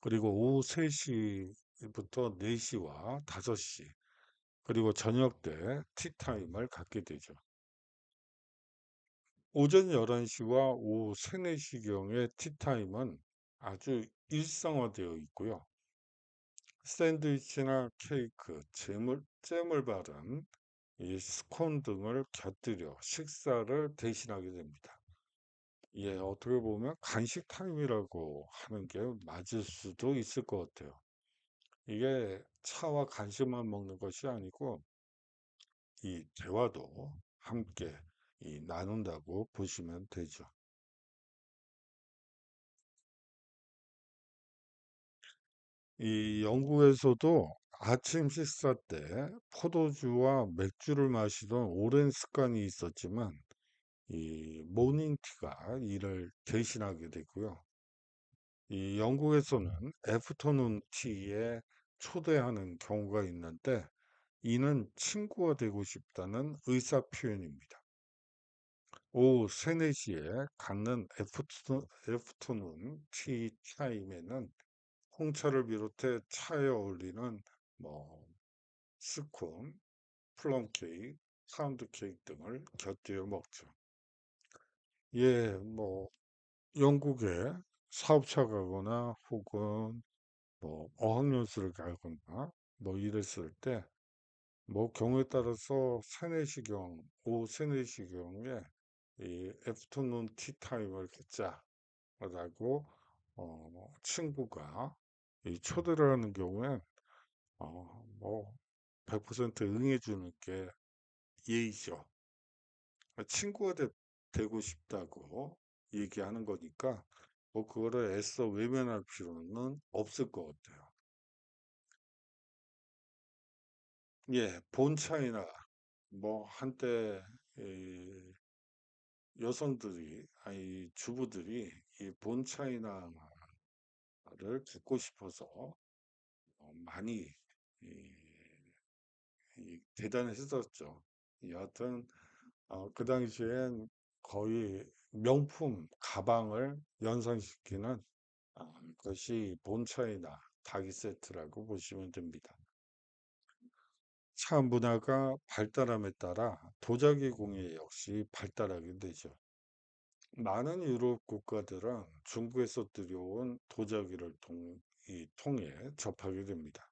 그리고 오후 3시부터 4시와 5시, 그리고 저녁 때 티타임을 갖게 되죠. 오전 11시와 오후 3, 4시경의 티타임은 아주 일상화되어 있고요. 샌드위치나 케이크, 잼을 바른 이 스콘 등을 곁들여 식사를 대신하게 됩니다. 어떻게 보면 간식 타임이라고 하는 게 맞을 수도 있을 것 같아요. 이게 차와 간식만 먹는 것이 아니고 이 대화도 함께 나눈다고 보시면 되죠. 이 영국에서도 아침 식사 때 포도주와 맥주를 마시던 오랜 습관이 있었지만 이 모닝티가 이를 대신하게 되고요. 이 영국에서는 애프터눈 티에 초대하는 경우가 있는데 이는 친구가 되고 싶다는 의사 표현입니다. 오후 3, 4시에 갖는 애프터눈 티 타임에는 홍차를 비롯해 차에 어울리는 뭐 스콘, 플럼 케이크, 파운드 케이크 등을 곁들여 먹죠. 뭐 영국에 사업차 가거나 혹은 뭐 어학연수를 가거나 뭐 이랬을 때 뭐 경우에 따라서 오후 3, 4시경에 이 애프터눈 티타임을 갖자라고 친구가 이 초대를 하는 경우엔 뭐 100% 응해주는 게 예의죠. 친구가 되고 싶다고 얘기하는 거니까 뭐 그거를 애써 외면할 필요는 없을 것 같아요. 본차이나 뭐 한때 이 여성들이 아니 주부들이 이 본차이나를 갖고 싶어서 많이 이, 대단했었죠. 여하튼 그 당시엔 거의 명품 가방을 연상시키는 것이 본차이나 다기 세트라고 보시면 됩니다. 차 문화가 발달함에 따라 도자기 공예 역시 발달하게 되죠. 많은 유럽 국가들은 중국에서 들여온 도자기를 통해 접하게 됩니다.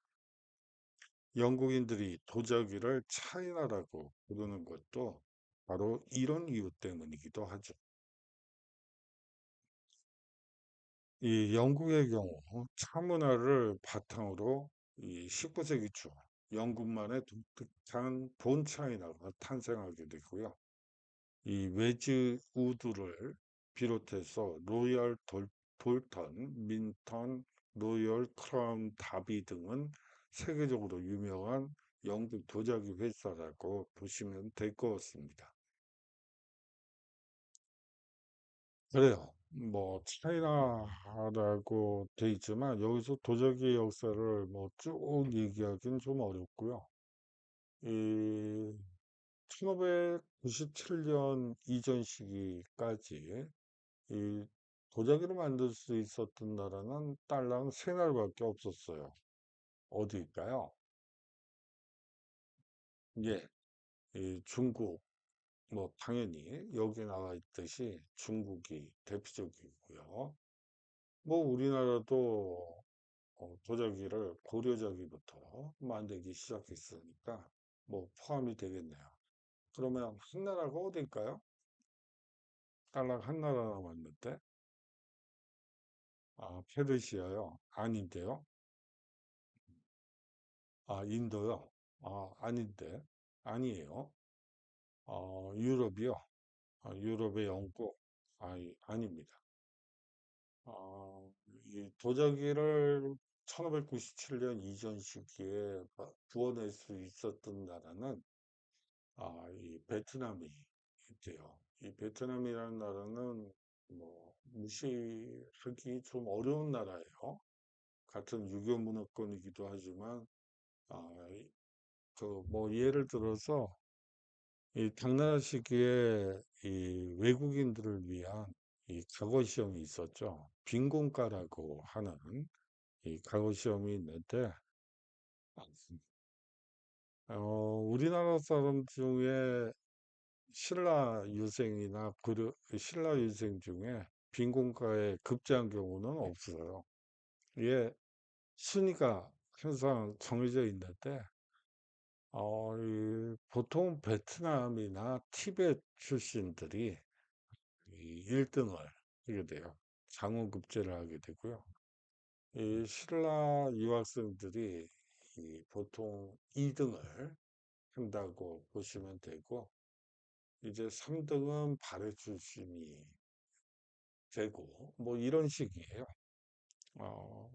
영국인들이 도자기를 차이나라고 부르는 것도 바로 이런 이유 때문이기도 하죠. 이 영국의 경우 차 문화를 바탕으로 이 19세기 초 영국만의 독특한 본 차이나가 탄생하게 되고요. 이 웨지 우드를 비롯해서 로열 볼턴, 민턴, 로열 크라운 다비 등은 세계적으로 유명한 영국 도자기 회사라고 보시면 될 것 같습니다. 그래요. 뭐 차이나라고 돼 있지만 여기서 도자기 역사를 뭐 쭉 얘기하기는 좀 어렵고요. 이 1597년 이전 시기까지 이 도자기를 만들 수 있었던 나라는 딸랑 세 나라밖에 없었어요. 어디일까요? 예, 이 중국, 뭐 당연히 여기 나와 있듯이 중국이 대표적이고요. 뭐 우리나라도 도자기를 고려자기부터 만들기 시작했으니까 뭐 포함이 되겠네요. 그러면 한 나라가 어딜까요? 딸랑 한 나라 남았는데, 아, 페르시아요? 아닌데요? 아, 인도요? 아, 아닌데. 아니에요. 유럽이요? 아, 유럽의 영국? 아닙니다. 이 도자기를 1597년 이전 시기에 구원할 수 있었던 나라는 이 베트남이 있대요. 이 베트남이라는 나라는 뭐 무시하기 좀 어려운 나라예요. 같은 유교 문화권이기도 하지만 아, 그 뭐 예를 들어서 이 당나라 시기에 이 외국인들을 위한 이 과거 시험이 있었죠. 빈곤과라고 하는 이 과거 시험이 있는데 우리나라 사람 중에 신라 유생이나 신라 유생 중에 빈곤과에 급제한 경우는 없어요. 이게 순위가 항상 정해져 있는데 보통 베트남이나 티베트 출신들이 이 1등을 하게 돼요. 장원급제를 하게 되고요. 이 신라 유학생들이 이 보통 2등을 한다고 보시면 되고, 이제 3등은 발해 출신이 되고, 뭐 이런 식이에요. 어,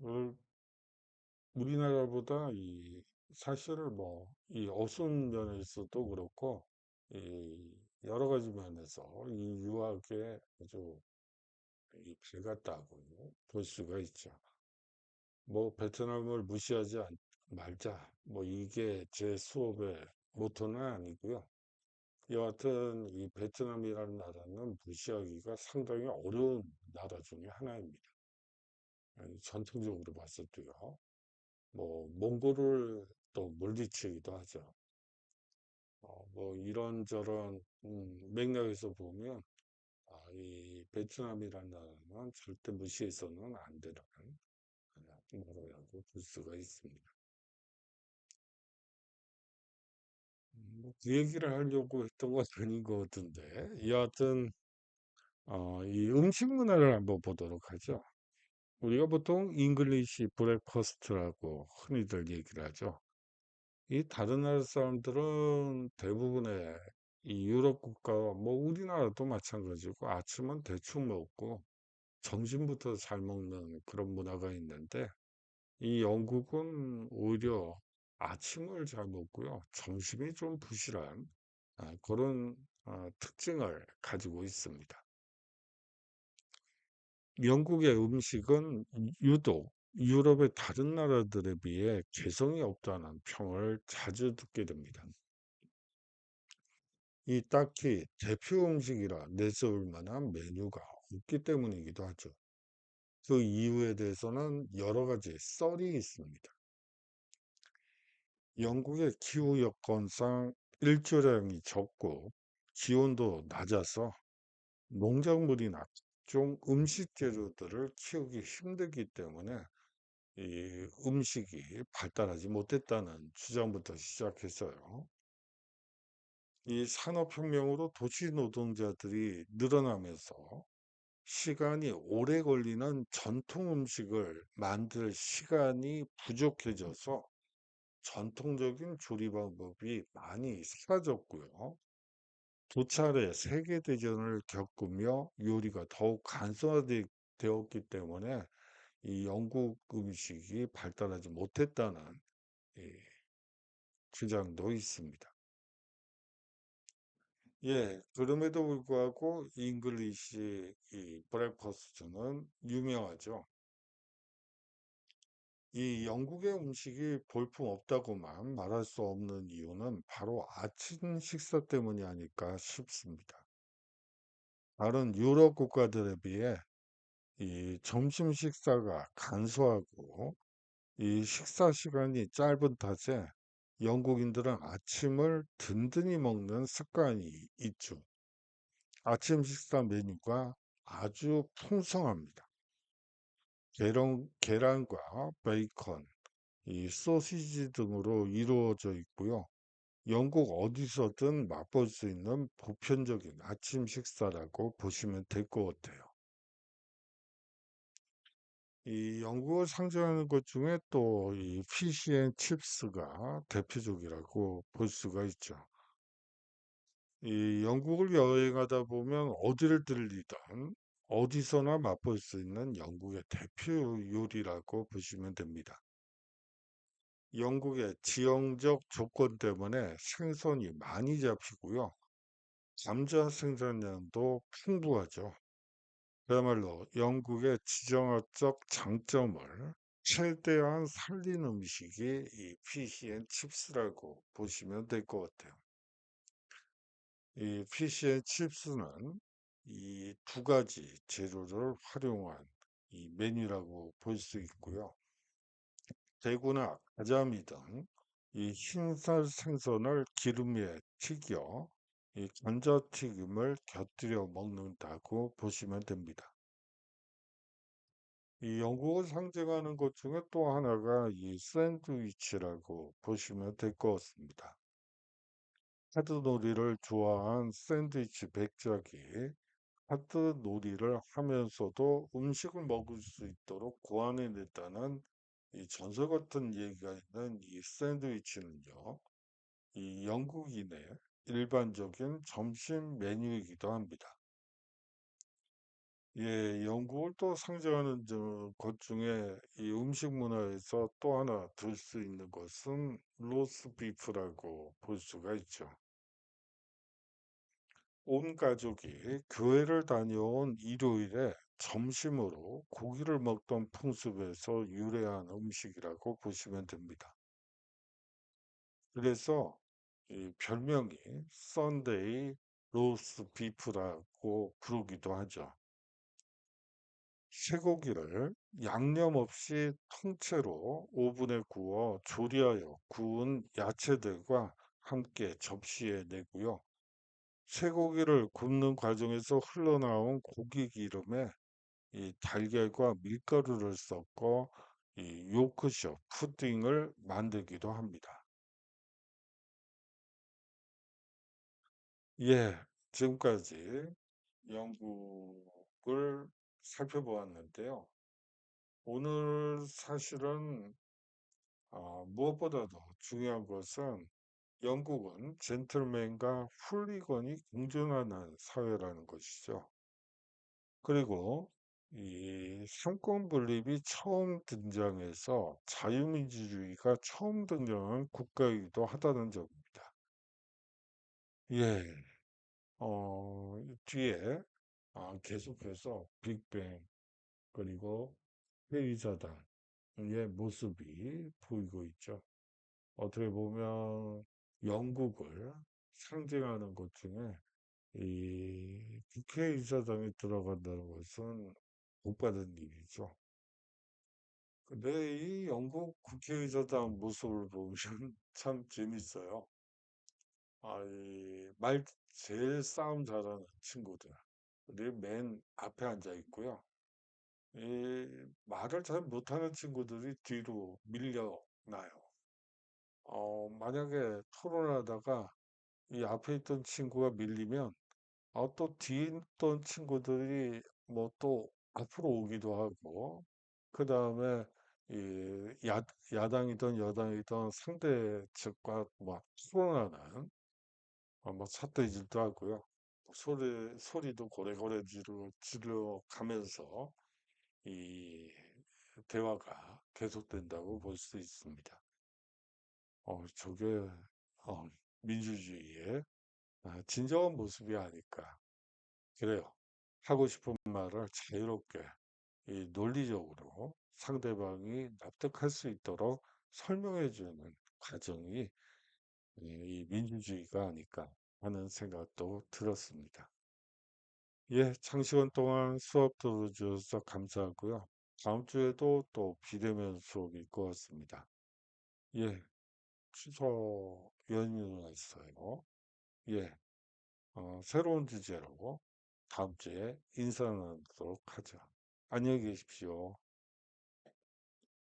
을- 우리나라보다 사실은 뭐, 이 어순 면에서도 그렇고, 이 여러 가지 면에서 이 유학에 아주 밝았다고 볼 수가 있죠. 뭐, 베트남을 말자. 뭐, 이게 제 수업의 모토는 아니고요. 여하튼, 이 베트남이라는 나라는 무시하기가 상당히 어려운 나라 중에 하나입니다. 전통적으로 봤을 때요. 뭐, 몽골을 또 물리치기도 하죠. 뭐, 이런저런, 맥락에서 보면, 이 베트남이라는 나라는 절대 무시해서는 안 되는 나라라고 볼 수가 있습니다. 뭐그 얘기를 하려고 했던 건 아닌 것 같은데, 여하튼, 이 음식 문화를 한번 보도록 하죠. 우리가 보통 잉글리시 브렉퍼스트라고 흔히들 얘기를 하죠. 이 다른 나라 사람들은 대부분의 이 유럽 국가, 뭐 우리나라도 마찬가지고 아침은 대충 먹고 점심부터 잘 먹는 그런 문화가 있는데 이 영국은 오히려 아침을 잘 먹고요. 점심이 좀 부실한 그런 특징을 가지고 있습니다. 영국의 음식은 유독 유럽의 다른 나라들에 비해 개성이 없다는 평을 자주 듣게 됩니다. 이 딱히 대표 음식이라 내세울 만한 메뉴가 없기 때문이기도 하죠. 그 이유에 대해서는 여러 가지 썰이 있습니다. 영국의 기후 여건상 일조량이 적고 기온도 낮아서 농작물이나 각종 음식 재료들을 키우기 힘들기 때문에 이 음식이 발달하지 못했다는 주장부터 시작했어요. 이 산업혁명으로 도시 노동자들이 늘어나면서 시간이 오래 걸리는 전통 음식을 만들 시간이 부족해져서 전통적인 조리 방법이 많이 사라졌고요. 두 차례 세계대전을 겪으며 요리가 더욱 간소화되었기 때문에 이 영국 음식이 발달하지 못했다는 이 주장도 있습니다. 예, 그럼에도 불구하고 잉글리시 이 브렉퍼스트는 유명하죠. 이 영국의 음식이 볼품없다고만 말할 수 없는 이유는 바로 아침 식사 때문이 아닐까 싶습니다. 다른 유럽 국가들에 비해 이 점심 식사가 간소하고 이 식사 시간이 짧은 탓에 영국인들은 아침을 든든히 먹는 습관이 있죠. 아침 식사 메뉴가 아주 풍성합니다. 계란과 베이컨, 이 소시지 등으로 이루어져 있고요. 영국 어디서든 맛볼 수 있는 보편적인 아침 식사라고 보시면 될 것 같아요. 이 영국을 상징하는 것 중에 또 이 피시앤칩스가 대표적이라고 볼 수가 있죠. 이 영국을 여행하다 보면 어디를 들리든 어디서나 맛볼 수 있는 영국의 대표 요리라고 보시면 됩니다. 영국의 지형적 조건 때문에 생선이 많이 잡히고요. 감자 생산량도 풍부하죠. 그야말로 영국의 지정학적 장점을 최대한 살린 음식이 이 피시앤칩스라고 보시면 될 것 같아요. 이 피시앤칩스는 이 두 가지 재료를 활용한 이 메뉴라고 볼 수 있고요. 대구나 가자미 등 이 흰살 생선을 기름에 튀겨 이 감자튀김을 곁들여 먹는다고 보시면 됩니다. 이 영국을 상징하는 것 중에 또 하나가 이 샌드위치라고 보시면 될 것 같습니다. 카드놀이를 좋아한 샌드위치 백작이 카드놀이를 하면서도 음식을 먹을 수 있도록 고안해냈다는 이 전설 같은 얘기가 있는 이 샌드위치는요, 이 영국인의 일반적인 점심 메뉴이기도 합니다. 예, 영국을 또 상징하는 것 중에 이 음식 문화에서 또 하나 들 수 있는 것은 로스비프라고 볼 수가 있죠. 온 가족이 교회를 다녀온 일요일에 점심으로 고기를 먹던 풍습에서 유래한 음식이라고 보시면 됩니다. 그래서 이 별명이 썬데이 로스트 비프라고 부르기도 하죠. 쇠고기를 양념 없이 통째로 오븐에 구워 조리하여 구운 야채들과 함께 접시에 내고요. 쇠고기를 굽는 과정에서 흘러나온 고기 기름에 이 달걀과 밀가루를 섞어 이 요크셔 푸딩을 만들기도 합니다. 예, 지금까지 영국을 살펴보았는데요. 오늘 사실은 무엇보다도 중요한 것은 영국은 젠틀맨과 훌리건이 공존하는 사회라는 것이죠. 그리고 이 삼권 분립이 처음 등장해서 자유민주주의가 처음 등장한 국가이기도 하다는 점입니다. 예, 뒤에 계속해서 빅뱅 그리고 회의사당의 모습이 보이고 있죠. 어떻게 보면 영국을 상징하는 것 중에 이 국회의사당에 들어간다는 것은 복 받은 일이죠. 근데 이 영국 국회의사당 모습을 보면 참 재밌어요. 제일 싸움 잘하는 친구들. 그들이 맨 앞에 앉아 있고요. 말을 잘 못하는 친구들이 뒤로 밀려나요. 만약에 토론하다가 이 앞에 있던 친구가 밀리면 또 뒤에 있던 친구들이 뭐 또 앞으로 오기도 하고, 그 다음에 이 야당이든 여당이든 상대 측과 막 토론하는 뭐 삿대질도 하고요. 소리도 고래고래 지르 가면서 이 대화가 계속된다고 볼 수 있습니다. 저게 어, 민주주의의 진정한 모습이 아닐까. 그래요. 하고 싶은 말을 자유롭게 논리적으로 상대방이 납득할 수 있도록 설명해 주는 과정이 이 민주주의가 아닐까 하는 생각도 들었습니다. 예, 장시간 동안 수업 들어주셔서 감사하고요. 다음 주에도 또 비대면 수업일 것 같습니다. 예, 추석 연휴가 있어요. 예, 새로운 주제로 다음 주에 인사 나누도록 하죠. 안녕히 계십시오.